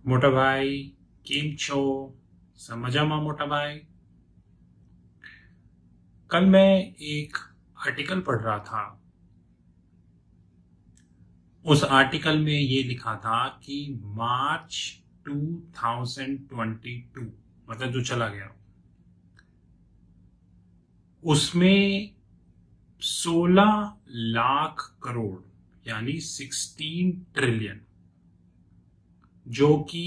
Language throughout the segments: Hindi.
મોટા ભાઈ કેમ છો? समझामा मोटा भाई। कल मैं एक आर्टिकल पढ़ रहा था। उस आर्टिकल में ये लिखा था कि मार्च 2022 मतलब जो चला गया उसमें 16 लाख करोड़ यानी 16 ट्रिलियन जो कि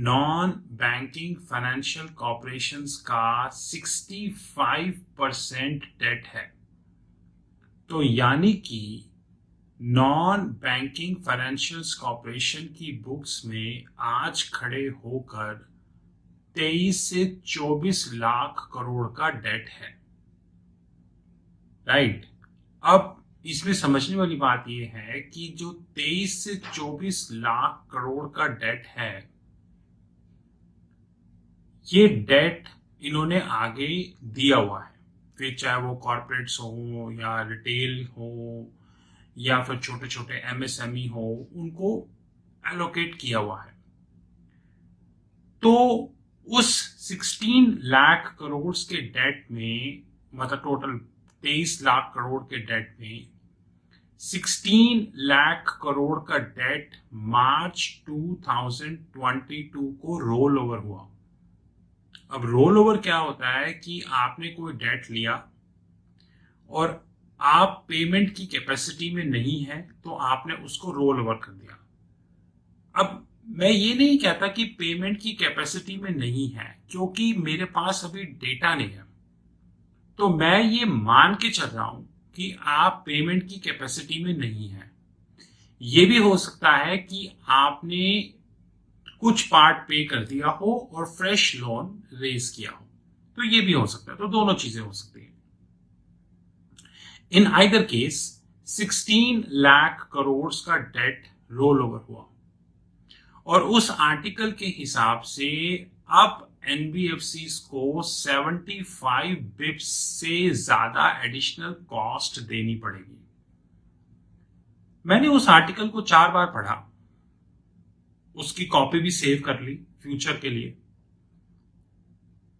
नॉन बैंकिंग फाइनेंशियल कॉर्पोरेशंस का 65% डेट है। तो यानी कि नॉन बैंकिंग फाइनेंशियल कॉर्पोरेशन की बुक्स में आज खड़े होकर 23 से 24 लाख करोड़ का डेट है। राइट। अब इसमें समझने वाली बात यह है कि जो 23 से 24 लाख करोड़ का डेट है, ये डेट इन्होंने आगे दिया हुआ है, फिर चाहे वो कॉर्पोरेट्स हो या रिटेल हो या फिर छोटे छोटे एमएसएमई हो, उनको एलोकेट किया हुआ है। तो उस 16 लाख करोड़ के डेट में मतलब टोटल 23 लाख करोड़ के डेट में 16 लाख करोड़ का डेट मार्च 2022 को रोल ओवर हुआ। अब रोल ओवर क्या होता है कि आपने कोई डेट लिया और आप पेमेंट की कैपेसिटी में नहीं है तो आपने उसको रोल ओवर कर दिया। अब मैं ये नहीं कहता कि पेमेंट की कैपेसिटी में नहीं है, क्योंकि मेरे पास अभी डेटा नहीं है। तो मैं ये मान के चल रहा हूं कि आप पेमेंट की कैपेसिटी में नहीं है। ये भी हो सकता है कि आपने कुछ पार्ट पे कर दिया हो और फ्रेश लोन रेज किया हो, तो ये भी हो सकता है। तो दोनों चीजें हो सकती हैं। In either case 16 lakh crore का डेट रोल ओवर हुआ और उस आर्टिकल के हिसाब से अब एनबीएफसी को 75 बिप्स से ज्यादा एडिशनल कॉस्ट देनी पड़ेगी। मैंने उस आर्टिकल को 4 बार पढ़ा, उसकी कॉपी भी सेव कर ली फ्यूचर के लिए,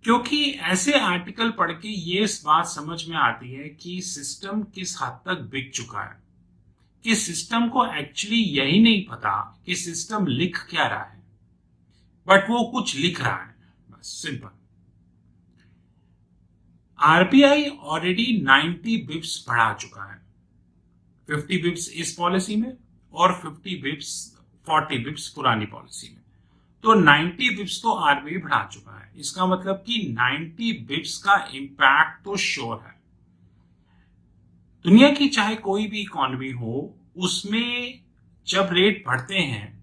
क्योंकि ऐसे आर्टिकल पढ़ के ये इस बात समझ में आती है कि सिस्टम किस हद तक बिक चुका है, कि सिस्टम को एक्चुअली यही नहीं पता कि सिस्टम लिख क्या रहा है, बट वो कुछ लिख रहा है, बस सिंपल। आरबीआई ऑलरेडी 90 बिप्स बढ़ा चुका है, 50 बिप्स इस पॉलिसी में और 40 बिप्स पुरानी पॉलिसी में। तो 90 बिप्स तो आरबीआई बढ़ा चुका है। इसका मतलब कि 90 बिप्स का इंपैक्ट तो श्योर है। दुनिया की चाहे कोई भी इकोनॉमी हो, उसमें जब रेट बढ़ते हैं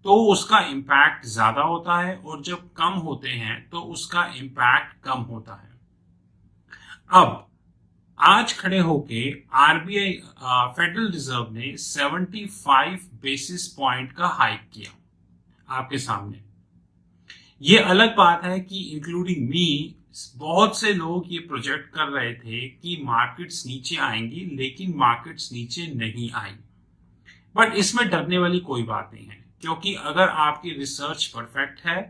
तो उसका इंपैक्ट ज्यादा होता है और जब कम होते हैं तो उसका इंपैक्ट कम होता है। अब आज खड़े होके आरबीआई फेडरल रिजर्व ने 75 बेसिस पॉइंट का हाइक किया आपके सामने। ये अलग बात है कि इंक्लूडिंग मी बहुत से लोग ये प्रोजेक्ट कर रहे थे कि मार्केट्स नीचे आएंगी, लेकिन मार्केट्स नीचे नहीं आई। बट इसमें डरने वाली कोई बात नहीं है, क्योंकि अगर आपकी रिसर्च परफेक्ट है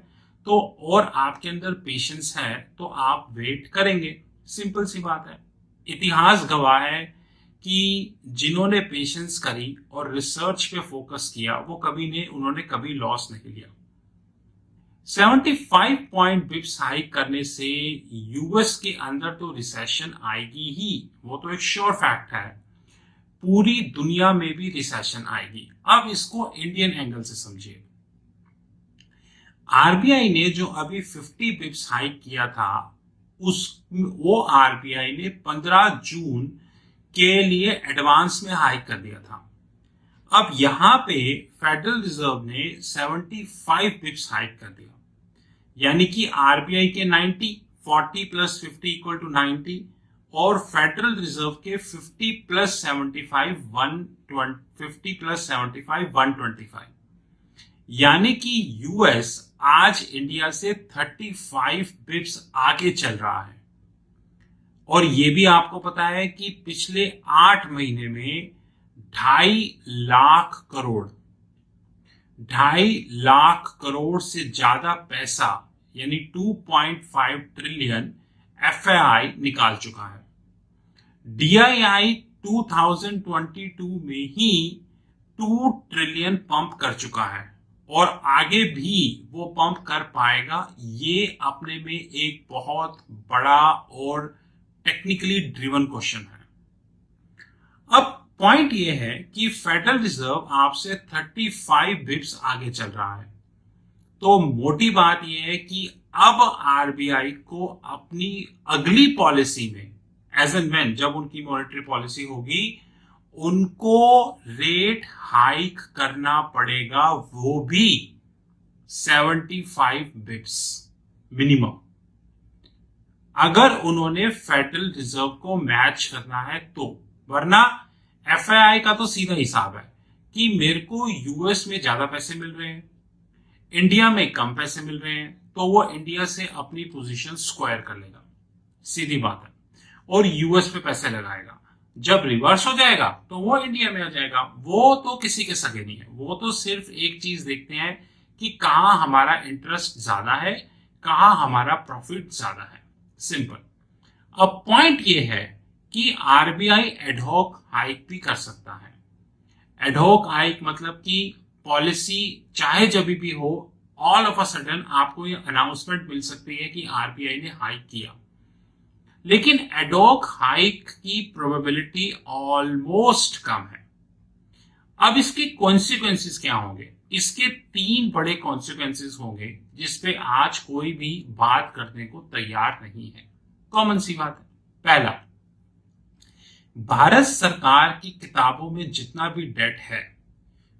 तो और आपके अंदर पेशेंस है तो आप वेट करेंगे। सिंपल सी बात है। इतिहास गवाह है कि जिन्होंने पेशेंस करी और रिसर्च पे फोकस किया वो उन्होंने कभी लॉस नहीं लिया। 75 पॉइंट बिप्स हाइक करने से यूएस के अंदर तो रिसेशन आएगी ही, वो तो एक श्योर फैक्ट है। पूरी दुनिया में भी रिसेशन आएगी। अब इसको इंडियन एंगल से समझिए। आरबीआई ने जो अभी 50 बिप्स हाइक किया था, वो आरबीआई ने 15 जून के लिए एडवांस में हाइक कर दिया था। अब यहां पे फेडरल रिजर्व ने 75 बिप्स हाइक कर दिया, यानी कि आरबीआई के 90, 40 प्लस 50 इक्वल टू 90 और फेडरल रिजर्व के 50 प्लस 75 125, यानी कि यूएस आज इंडिया से 35 बिप्स आगे चल रहा है। और ये भी आपको पता है कि पिछले 8 महीने में 2.5 लाख करोड़ 2.5 लाख करोड़ से ज्यादा पैसा यानी 2.5 ट्रिलियन एफआई निकाल चुका है। डीआईआई 2022 में ही 2 ट्रिलियन पंप कर चुका है और आगे भी वो पंप कर पाएगा। ये अपने में एक बहुत बड़ा और टेक्निकली ड्रिवन क्वेश्चन है। अब पॉइंट ये है कि फेडरल रिजर्व आपसे 35 बिप्स आगे चल रहा है। तो मोटी बात यह है कि अब आरबीआई को अपनी अगली पॉलिसी में एज एंड व्हेन जब उनकी मॉनेटरी पॉलिसी होगी उनको रेट हाइक करना पड़ेगा, वो भी 75 बिप्स मिनिमम, अगर उन्होंने फेडरल रिजर्व को मैच करना है तो। वरना एफआई का तो सीधा हिसाब है कि मेरे को यूएस में ज्यादा पैसे मिल रहे हैं, इंडिया में कम पैसे मिल रहे हैं, तो वो इंडिया से अपनी पोजीशन स्क्वायर कर लेगा, सीधी बात है, और यूएस पे पैसे लगाएगा। जब रिवर्स हो जाएगा तो वो इंडिया में आ जाएगा। वो तो किसी के सगे नहीं है, वो तो सिर्फ एक चीज देखते हैं कि कहां हमारा इंटरेस्ट ज्यादा है, कहां हमारा प्रॉफिट ज्यादा है, सिंपल। अब पॉइंट ये है कि आरबीआई एडहॉक हाइक भी कर सकता है। एडहॉक हाइक मतलब कि पॉलिसी चाहे जब भी हो, ऑल ऑफ अ सडन आपको ये अनाउंसमेंट मिल सकती है कि आरबीआई ने हाइक किया, लेकिन एडहॉक हाइक की प्रोबेबिलिटी ऑलमोस्ट कम है। अब इसके कॉन्सिक्वेंसेस क्या होंगे? इसके 3 बड़े कॉन्सिक्वेंसेस होंगे जिसपे आज कोई भी बात करने को तैयार नहीं है। कॉमन सी बात है। पहला, भारत सरकार की किताबों में जितना भी डेट है,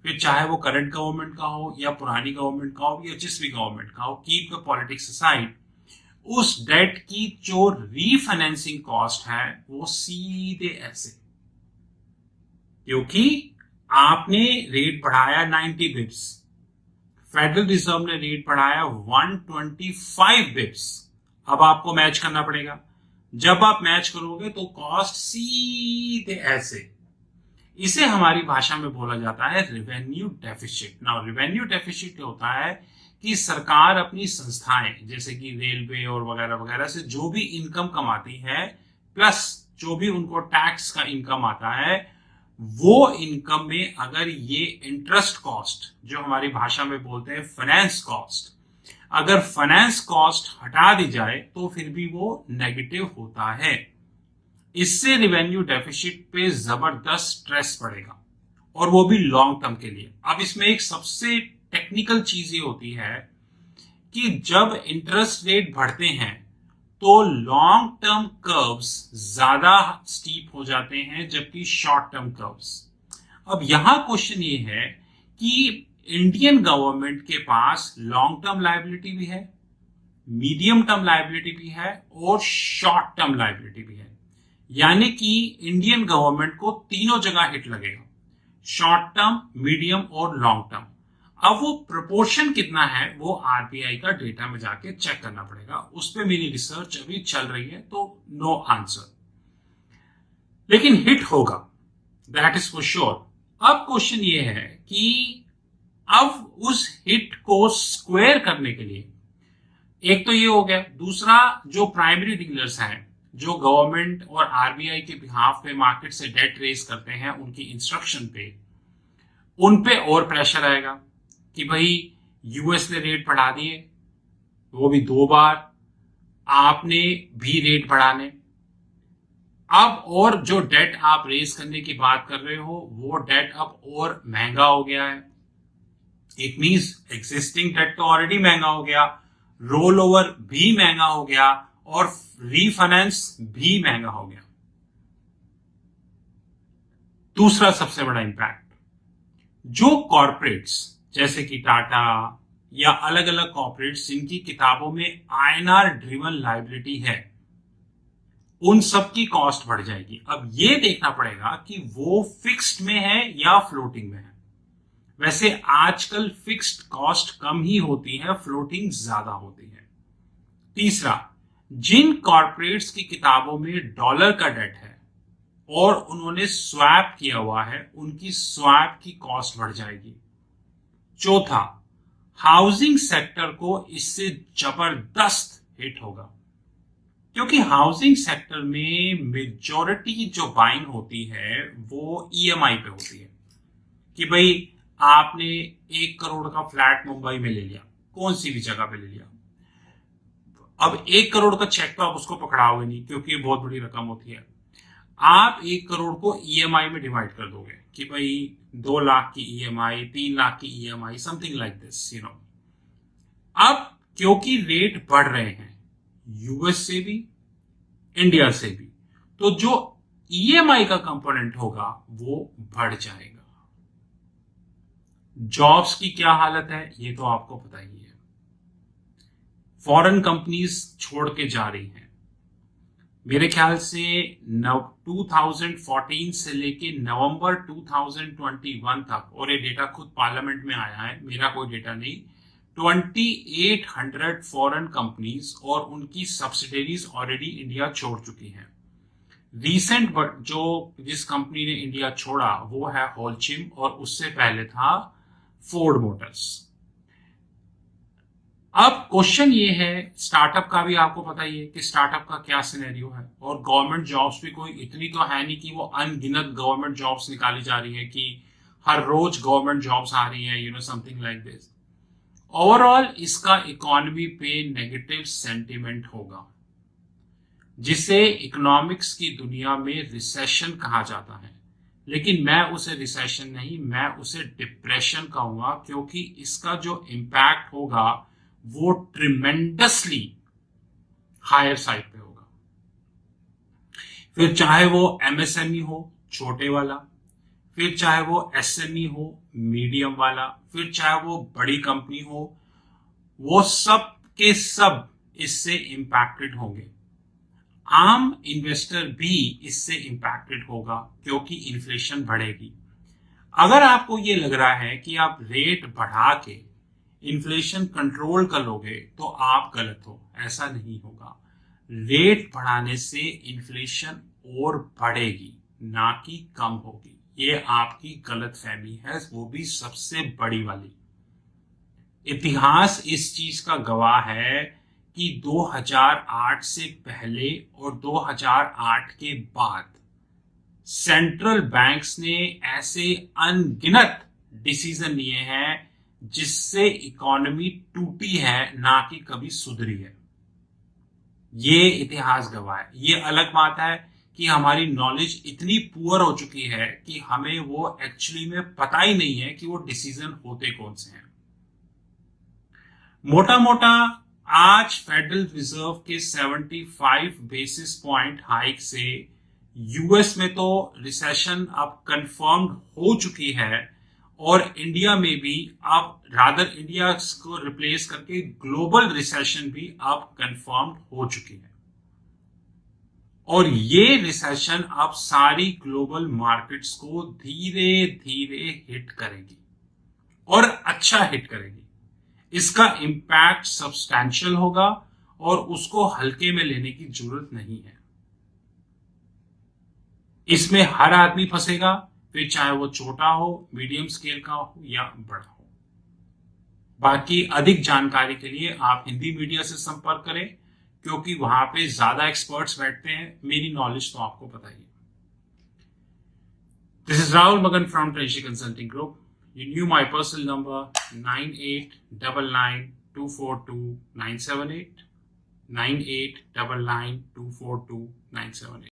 फिर चाहे वो करंट गवर्नमेंट का हो या पुरानी गवर्नमेंट का हो या जिस भी गवर्नमेंट का हो, कीप द पॉलिटिक्स असाइड, उस डेट की जो रीफाइनेंसिंग कॉस्ट है वो सीधे ऐसे, क्योंकि आपने रेट बढ़ाया 90 बिप्स, फेडरल रिजर्व ने रेट बढ़ाया 125 बिप्स, अब आपको मैच करना पड़ेगा। जब आप मैच करोगे तो कॉस्ट सीधे ऐसे, इसे हमारी भाषा में बोला जाता है revenue deficit. Now revenue deficit होता है कि सरकार अपनी संस्थाएं जैसे कि रेलवे और वगैरह वगैरह से जो भी इनकम कमाती है, प्लस जो भी उनको टैक्स का इनकम आता है, वो इनकम में अगर ये इंटरेस्ट कॉस्ट, जो हमारी भाषा में बोलते हैं फाइनेंस कॉस्ट, अगर फाइनेंस कॉस्ट हटा दी जाए तो फिर भी वो नेगेटिव होता है। इससे रेवेन्यू डेफिसिट पे जबरदस्त स्ट्रेस पड़ेगा, और वो भी लॉन्ग टर्म के लिए। अब इसमें एक सबसे टेक्निकल चीज ये होती है कि जब इंटरेस्ट रेट बढ़ते हैं तो लॉन्ग टर्म कर्व्स ज्यादा स्टीप हो जाते हैं, जबकि शॉर्ट टर्म कर्व्स। अब यहां क्वेश्चन ये है कि इंडियन गवर्नमेंट के पास लॉन्ग टर्म लायबिलिटी भी है, मीडियम टर्म लायबिलिटी भी है और शॉर्ट टर्म लायबिलिटी भी है, यानी कि इंडियन गवर्नमेंट को तीनों जगह हिट लगेगा, शॉर्ट टर्म, मीडियम और लॉन्ग टर्म। अब वो प्रोपोर्शन कितना है वो आरबीआई का डेटा में जाके चेक करना पड़ेगा, उस पर मेरी रिसर्च अभी चल रही है, तो नो आंसर, लेकिन हिट होगा, दैट इज फॉर श्योर। अब क्वेश्चन ये है कि अब उस हिट को स्क्वायर करने के लिए, एक तो ये हो गया, दूसरा जो प्राइमरी डीलर्स हैं जो गवर्नमेंट और आरबीआई के बिहाफ पे मार्केट से डेट रेज करते हैं, उनकी इंस्ट्रक्शन पे, उन पे और प्रेशर आएगा कि भाई यूएस ने रेट बढ़ा दिए, वो भी 2 बार, आपने भी रेट बढ़ाने। अब और जो डेट आप रेज करने की बात कर रहे हो वो डेट अब और महंगा हो गया है। इट मींस एग्जिस्टिंग डेट तो ऑलरेडी महंगा हो गया, रोल ओवर भी महंगा हो गया और रीफाइनेंस भी महंगा हो गया। दूसरा सबसे बड़ा इंपैक्ट, जो कॉर्पोरेट्स जैसे कि टाटा या अलग अलग कॉर्पोरेट्स जिनकी किताबों में आईएनआर ड्रिवन लायबिलिटी है, उन सब की कॉस्ट बढ़ जाएगी। अब ये देखना पड़ेगा कि वो फिक्स्ड में है या फ्लोटिंग में है। वैसे आजकल फिक्स्ड कॉस्ट कम ही होती है, फ्लोटिंग ज्यादा होती है। तीसरा, जिन कॉर्पोरेट्स की किताबों में डॉलर का डेट है और उन्होंने स्वैप किया हुआ है, उनकी स्वैप की कॉस्ट बढ़ जाएगी। चौथा, हाउसिंग सेक्टर को इससे जबरदस्त हिट होगा, क्योंकि हाउसिंग सेक्टर में मेजॉरिटी जो बाइंग होती है वो ईएमआई पे होती है। कि भाई आपने 1 करोड़ का फ्लैट मुंबई में ले लिया, कौन सी भी जगह पे ले लिया, अब 1 करोड़ का चेक तो आप उसको पकड़ाओगे नहीं, क्योंकि ये बहुत बड़ी रकम होती है। आप 1 करोड़ को ईएमआई में डिवाइड कर दोगे कि भाई 2 लाख की ईएमआई, 3 लाख की ईएमआई, समथिंग लाइक दिस, अब क्योंकि रेट बढ़ रहे हैं यूएस से भी, इंडिया से भी, तो जो ईएमआई का कंपोनेंट होगा वो बढ़ जाएगा। जॉब्स की क्या हालत है ये तो आपको पता ही है। फॉरेन कंपनीज छोड़ के जा रही हैं। मेरे ख्याल से 2014 से लेके नवंबर 2021 तक, और ये डेटा खुद पार्लियामेंट में आया है, मेरा कोई डेटा नहीं, 2800 फॉरेन कंपनीज और उनकी सब्सिडरीज ऑलरेडी इंडिया छोड़ चुकी हैं। रीसेंट जो जिस कंपनी ने इंडिया छोड़ा वो है होलचिम, और उससे पहले था फोर्ड मोटर्स। अब क्वेश्चन ये है, स्टार्टअप का भी आपको पता ही है कि स्टार्टअप का क्या सिनेरियो है, और गवर्नमेंट जॉब्स भी कोई इतनी तो है नहीं कि वो अनगिनत गवर्नमेंट जॉब्स निकाली जा रही है कि हर रोज गवर्नमेंट जॉब्स आ रही हैं, समथिंग लाइक दिस। ओवरऑल इसका इकोनॉमी पे नेगेटिव सेंटिमेंट होगा, जिसे इकोनॉमिक्स की दुनिया में रिसेशन कहा जाता है। लेकिन मैं उसे रिसेशन नहीं, मैं उसे डिप्रेशन कहूंगा, क्योंकि इसका जो इम्पैक्ट होगा वो ट्रिमेंडसली हायर साइड पे होगा। फिर चाहे वो एमएसएमई हो छोटे वाला, फिर चाहे वो एसएमई हो मीडियम वाला, फिर चाहे वो बड़ी कंपनी हो, वो सब के सब इससे इंपैक्टेड होंगे। आम इन्वेस्टर भी इससे इंपैक्टेड होगा, क्योंकि इन्फ्लेशन बढ़ेगी। अगर आपको ये लग रहा है कि आप रेट बढ़ा के इन्फ्लेशन कंट्रोल कर लोगे तो आप गलत हो, ऐसा नहीं होगा। रेट बढ़ाने से इन्फ्लेशन और बढ़ेगी, ना कि कम होगी। ये आपकी गलतफहमी है, वो भी सबसे बड़ी वाली। इतिहास इस चीज का गवाह है कि 2008 से पहले और 2008 के बाद सेंट्रल बैंक्स ने ऐसे अनगिनत डिसीजन लिए हैं जिससे इकोनॉमी टूटी है, ना कि कभी सुधरी है। ये इतिहास गवाह है। ये अलग बात है कि हमारी नॉलेज इतनी पुअर हो चुकी है कि हमें वो एक्चुअली में पता ही नहीं है कि वो डिसीजन होते कौन से हैं। मोटा मोटा आज फेडरल रिजर्व के 75 बेसिस पॉइंट हाइक से यूएस में तो रिसेशन अब कंफर्म्ड हो चुकी है, और इंडिया में भी अब रादर इंडिया को रिप्लेस करके ग्लोबल रिसेशन भी अब कंफर्म्ड हो चुकी है। और ये रिसेशन अब सारी ग्लोबल मार्केट्स को धीरे धीरे हिट करेगी, और अच्छा हिट करेगी। इसका इम्पैक्ट सब्सटैंशियल होगा, और उसको हल्के में लेने की जरूरत नहीं है। इसमें हर आदमी फंसेगा, फिर चाहे वो छोटा हो, मीडियम स्केल का हो या बड़ा हो। बाकी अधिक जानकारी के लिए आप हिंदी मीडिया से संपर्क करें, क्योंकि वहां पे ज्यादा एक्सपर्ट्स बैठते हैं। मेरी नॉलेज तो आपको पता ही है। दिस इज राहुल मगन from treasury consulting group. You knew my personal number 9899242978, 9899242978।